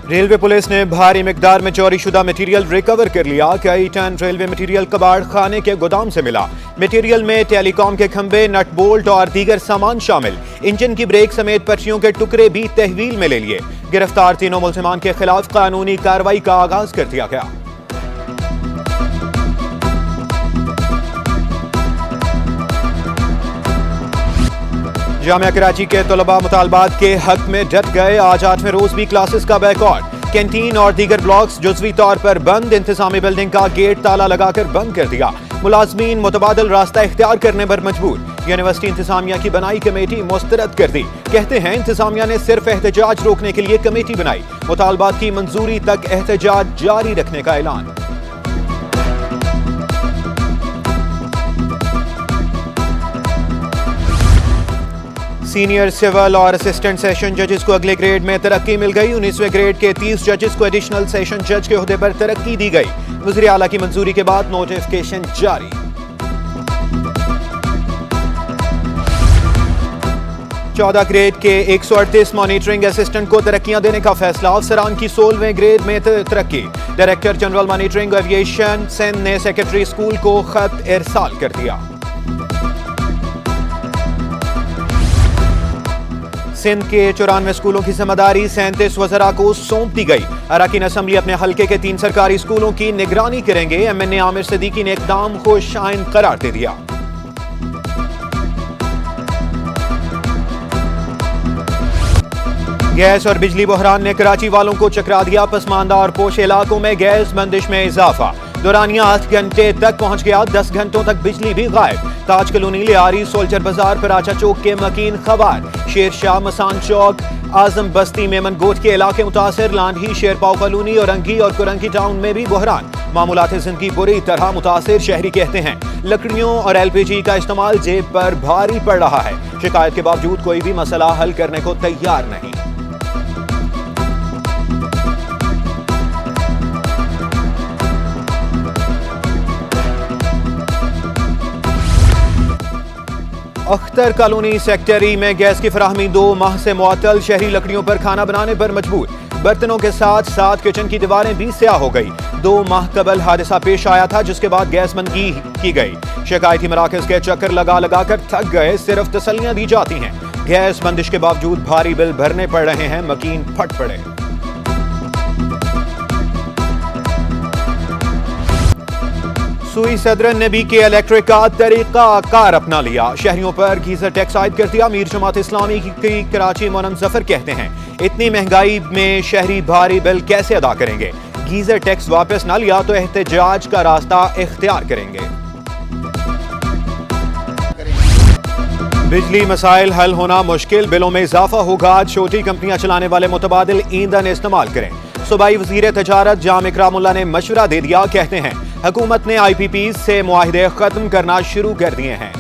Railway police ने भारी मिकदार में चोरीशुदा मटेरियल रिकवर कर लिया। कई टन रेलवे मटेरियल कबाड़ खाने के गोदाम से मिला। मटेरियल में टेलीकॉम के खंभे, नट बोल्ट और दीगर सामान शामिल। इंजन की ब्रेक समेत पटरियों के टुकड़े भी तहवील में ले लिए। गिरफ्तार तीनों मुल्जिमान के खिलाफ कानूनी कार्रवाई का आगाज कर दिया गया। जामिया कराची के तलबा मुतालबात के हक में डट गए। आज 8वें रोज भी क्लासेस का बैकआउट। कैंटीन और दीगर ब्लॉक्स जुज़वी तौर पर बंद। इंतजामी बिल्डिंग का गेट ताला लगाकर बंद कर दिया। मुलाजमीन मुतबादल रास्ता इख्तियार करने पर मजबूर। यूनिवर्सिटी इंतजामिया की बनाई कमेटी मुस्तरद कर दी। कहते हैं इंतजामिया ने सिर्फ एहतजाज रोकने के लिए कमेटी बनाई। मुतालबात की मंजूरी तक एहतजाज जारी रखने का ऐलान। सीनियर सिविल और असिस्टेंट सेशन जजेस को अगले ग्रेड में तरक्की मिल गई। 19वें ग्रेड के 30 जजेस को एडिशनल सेशन जज के ओहदे पर तरक्की दी गई। वज़ीर आला की मंजूरी के बाद नोटिफिकेशन जारी। चौदह ग्रेड के 138 मॉनिटरिंग असिस्टेंट को तरक्कियां देने का फैसला। अफसरान की 16वें ग्रेड में तरक्की। Director general monitoring aviation Sindh ने सेक्रेटरी स्कूल को खत इरसाल कर दिया। सिंध के 94 स्कूलों की जिम्मेदारी 37 वज़रा को सौंप दी गई। अरकान असम्बली अपने हल्के के 3 सरकारी स्कूलों की निगरानी करेंगे। एमएनए आमिर सिद्दीकी ने इकदाम को शाइन करार दे दिया। गैस और बिजली बहरान ने कराची वालों को चकरा दिया। पसमानदा और पोश इलाकों में गैस बंदिश में इजाफा। दौरानिया 8 घंटे तक पहुंच गया। 10 घंटों तक बिजली भी गायब। ताज कॉलोनी, लियारी, सोल्जर बाजार, पराचा चौक के मकीन खबर। शेरशाह, मसान चौक, आजम बस्ती, मेमन गोट के इलाके मुतासर। लांढी, शेरपाव कॉलोनी और अंगी और कुरंगी टाउन में भी बहरान। मामूलात जिंदगी बुरी तरह मुतासर। शहरी कहते हैं लकड़ियों और LPG का इस्तेमाल जेब पर भारी पड़ रहा है। शिकायत के बावजूद कोई भी मसला हल करने को तैयार नहीं। अख्तर कॉलोनी सेक्टरी में गैस की फराहमी 2 माह से मुअत्तल। शहरी लकड़ियों पर खाना बनाने पर मजबूर। बर्तनों के साथ साथ किचन की दीवारें भी स्याह हो गई। 2 माह कबल हादसा पेश आया था, जिसके बाद गैस बंदगी की गई। शिकायती मराकज के चक्कर लगा लगा कर थक गए। सिर्फ तसल्लियां दी जाती हैं। गैस बंदिश के बावजूद भारी बिल भरने पड़ रहे हैं। मकीन फट पड़े। सुई सदरन ने भी के इलेक्ट्रिक का तरीका कार अपना लिया। शहरियों पर गीजर टैक्स आयद कर दिया। मीर जमात इस्लामी की कराची मोनम जफर कहते हैं इतनी महंगाई में शहरी भारी बिल कैसे अदा करेंगे। गीजर टैक्स वापस ना लिया तो एहतजाज का रास्ता इख्तियार करेंगे। बिजली मसाइल हल होना मुश्किल। बिलों में इजाफा होगा। छोटी कंपनियां चलाने वाले मुतबादिल ईंधन इस्तेमाल करें। सूबाई वजीर तजारत जाम इकरामुल्लाह ने मशवरा दे दिया। कहते हैं हुकूमत ने IPPs से मुआहिदे खत्म करना शुरू कर दिए हैं।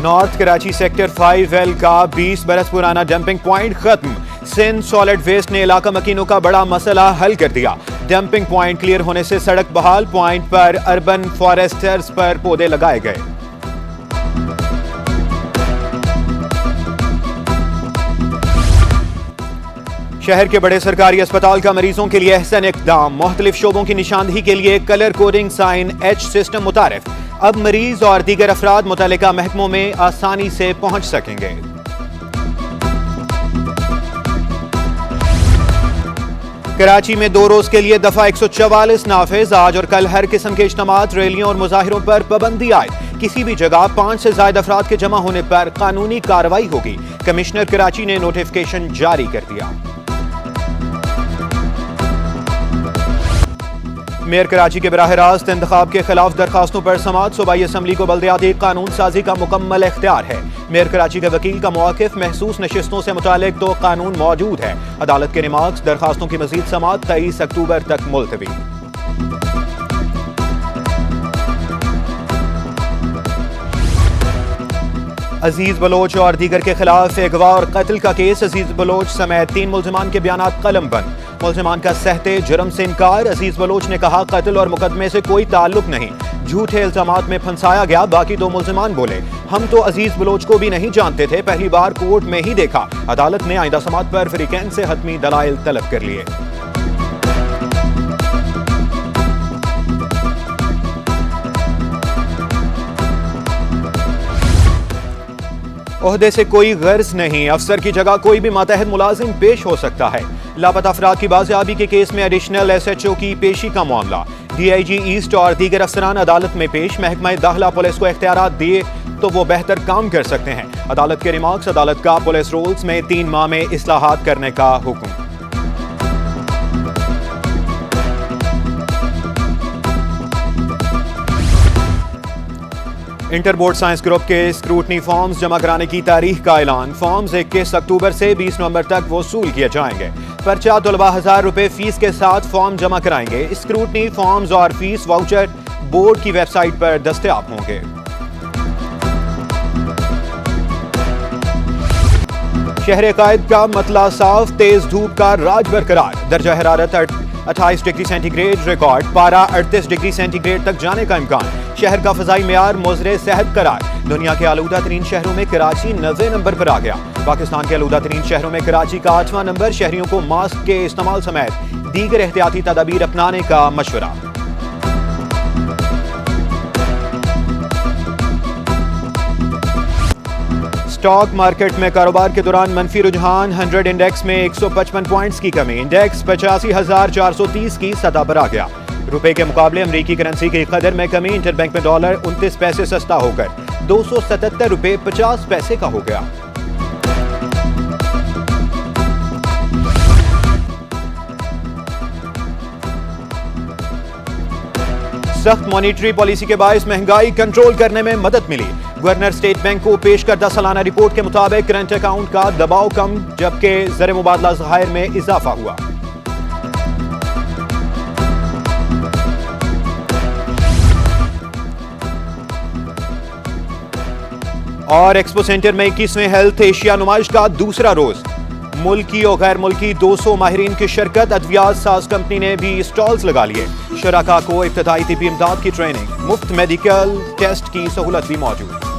नॉर्थ कराची सेक्टर 5L का 20 बरस पुराना डंपिंग पॉइंट खत्म। सिंध सॉलिड वेस्ट ने इलाका मकीनों का बड़ा मसला हल कर दिया। डंपिंग पॉइंट क्लियर होने से सड़क बहाल। पॉइंट पर अर्बन फॉरेस्टर्स पर पौधे लगाए गए। शहर के बड़े सरकारी अस्पताल का मरीजों के लिए अहसन इक़दाम। मुख्तलिफ शोबों की निशानदही के लिए colour coding sign H system मुतारिफ। अब मरीज और दीगर अफराद मुतल्लिका महकमों में आसानी से पहुंच सकेंगे। कराची में 2 रोज के लिए दफा 144 नाफिज। आज और कल हर किस्म के इज्तिमात, रैलियों और मुजाहिरों पर पाबंदी आयद। किसी भी जगह 5 से ज्यादा अफराद के जमा होने पर कानूनी कार्रवाई होगी। कमिश्नर कराची ने नोटिफिकेशन जारी कर दिया। मेयर कराची के बराह रास्त इंतखाब के खिलाफ दरखास्तों पर समाअत। सूबाई असम्बली को बल्दियाती कानून साजी का मुकम्मल इख्तियार है। मेयर कराची के वकील का मौक़िफ़ महसूस नशिस्तों से मुतालिक तो कानून मौजूद है। अदालत के रिमार्क्स। दरखास्तों की मज़ीद समाअत 23 अक्टूबर तक मुलतवी। अजीज बलोच और दीगर के खिलाफ अगवा और कत्ल का केस। अजीज बलोच समेत 3 मुल्जिमान के बयानात कलम बंद। मुल्जिमान का सहते जुर्म से इनकार। अजीज बलोच ने कहा कत्ल और मुकदमे से कोई ताल्लुक नहीं। झूठे इल्जामात में फंसाया गया। बाकी दो मुल्जिमान बोले, हम तो अजीज बलोच को भी नहीं जानते थे, पहली बार कोर्ट में ही देखा। अदालत ने आइंदा समात पर फरीकैन से हतमी दलाइल तलब कर लिए। ओहदे से कोई गर्ज नहीं, अफसर की जगह कोई भी मातहत मुलाजिम पेश हो सकता है। लापता अफराद की बाजियाबी के केस में एडिशनल SHO की पेशी का मामला। DIG ईस्ट और दीगर अफसरान अदालत में पेश। महकमा दाखिला पुलिस को इख्तियारात दिए तो वो बेहतर काम कर सकते हैं। अदालत के रिमार्क्स। अदालत का पुलिस रूल्स में 3 माह में इस्लाहात करने का हुक्म। इंटर बोर्ड साइंस ग्रुप के स्क्रूटनी फॉर्म्स जमा कराने की तारीख का ऐलान। फॉर्म्स 21 अक्टूबर से 20 नवंबर तक वसूल किए जाएंगे। पर्चा तलबा 1000 रुपए फीस के साथ फॉर्म जमा कराएंगे। स्क्रूटनी फॉर्म्स और फीस वाउचर बोर्ड की वेबसाइट पर दस्तयाब होंगे। शहर कायद का मतला साफ, तेज धूप का राज बरकरार। दर्जा हरारत 28 डिग्री सेंटीग्रेड रिकॉर्ड। पारा 38 डिग्री सेंटीग्रेड तक जाने का इम्कान। शहर का फजाई मेयार मुज़रे सेहत करार। दुनिया के आलूदा तरीन शहरों में कराची 90 नंबर पर आ गया। पाकिस्तान के आलूदा तरीन शहरों में कराची का 8वां नंबर। शहरियों को मास्क के इस्तेमाल समेत दीगर एहतियाती तदाबीर अपनाने का मशवरा। स्टॉक मार्केट में कारोबार के दौरान मंफी रुझान। 100 इंडेक्स में 155 पॉइंट्स की कमी। इंडेक्स 85,430 की सतह पर आ गया। रुपए के मुकाबले अमेरिकी करेंसी की कदर में कमी। इंटरबैंक में डॉलर 29 पैसे सस्ता होकर 277 रुपए 50 पैसे का हो गया। सख्त मॉनिटरी पॉलिसी के बायस महंगाई कंट्रोल करने में मदद मिली। गवर्नर स्टेट बैंक को पेश करदा सालाना रिपोर्ट के मुताबिक करंट अकाउंट का दबाव कम, जबकि ज़र मुबादला ज़खायर में इजाफा हुआ। और एक्सपो सेंटर में 21वें हेल्थ एशिया नुमाइश का दूसरा रोज। मुल्की और गैर मुल्की 200 माहिरीन की शिरकत। अद्वियात साज कंपनी ने भी स्टॉल्स लगा लिए। शुराका को इब्तदाई तिब्बी इमदाद की ट्रेनिंग। मुफ्त मेडिकल टेस्ट की सहूलत भी मौजूद।